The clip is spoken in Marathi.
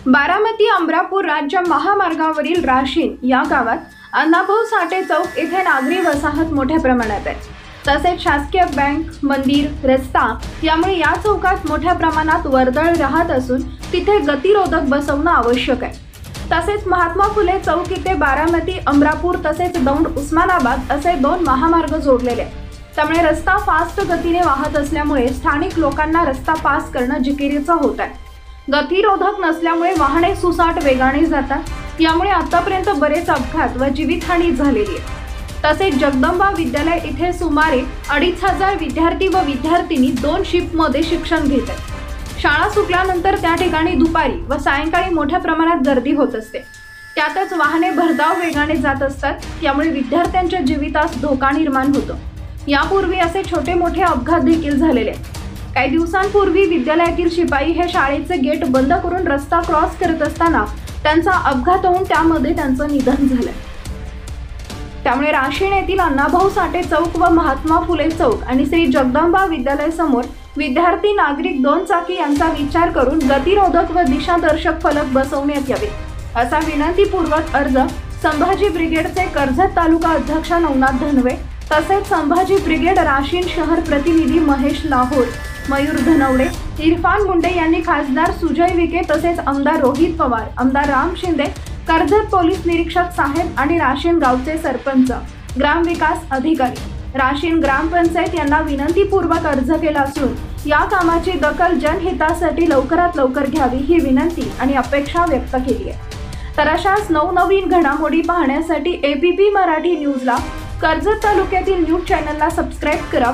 बारामती अमरापूर राज्य महामार्गावरील राशीन या गावात अण्णाभाऊ साठे चौक येथे नागरी वसाहत मोठ्या प्रमाणात आहे। तसेच शासकीय बँक, मंदिर, रस्ता यामुळे या चौकात मोठ्या प्रमाणात वर्दळ राहत असून तिथे गतिरोधक बसवणं आवश्यक आहे। तसेच महात्मा फुले चौक इथे बारामती अमरापूर तसेच दौंड उस्मानाबाद असे दोन महामार्ग जोडलेले आहेत। त्यामुळे रस्ता फास्ट गतीने वाहत असल्यामुळे स्थानिक लोकांना रस्ता पास करणं जिकिरीचं होत आहे। गतिरोधक नसल्यामुळे वाहने सुसाट वेगाने जातात। यामुळे आतापर्यंत बरेच अपघात व जीवितहानी झालेली आहे। तसेच जगदंबा विद्यालय इथे सुमारे 2500 विद्यार्थी व विद्यार्थिनी 2 शिफ्टमध्ये शिक्षण घेत आहेत। शाळा सुटल्यानंतर त्या ठिकाणी दुपारी व सायंकाळी मोठ्या प्रमाणात गर्दी होत असते। त्यातच वाहने भरधाव वेगाने जात असतात। यामुळे विद्यार्थ्यांच्या जीवितास धोका निर्माण होतो। यापूर्वी असे छोटे मोठे अपघात देखील झालेले आहेत। काही दिवसांपूर्वी विद्यालयातील शिपाई हे शाळेचे गेट बंद करून रस्ता क्रॉस करत असताना त्यांचा अपघात होऊन त्यामध्ये त्यांचं निधन झालं। त्यामुळे राशीन येथील अण्णाभाऊ साठे चौक व महात्मा फुले चौक आणि श्री जगदंबा विद्यालय समोर विद्यार्थी नागरिक 2 चाकी यांचा विचार करून गतिरोधक व दिशादर्शक फलक बसवण्यात यावे असा विनंतीपूर्वक अर्ज संभाजी ब्रिगेडचे कर्जत तालुका अध्यक्ष नवनाथ धनवे तसेच संभाजी ब्रिगेड राशीन शहर प्रतिनिधी महेश लाहोर, मयूर धनवडे, इरफान मुंडे यांनी खासदार सुजय विखे तसेच आमदार रोहित पवार, आमदार राम शिंदे, कर्जत पोलीस निरीक्षक साहेब आणि राशीन गावचे सरपंच, ग्रामविकास अधिकारी, राशीन ग्रामपंचायत यांना विनंतीपूर्वक अर्ज केला असून या कामाची दखल जनहितासाठी लवकरात लवकर घ्यावी ही विनंती आणि अपेक्षा व्यक्त केली आहे। तर अशाच नवनवीन घडामोडी पाहण्यासाठी ABP मराठी न्यूजला कर्जत तालुक्यातील न्यूज चॅनलला सबस्क्राइब करा।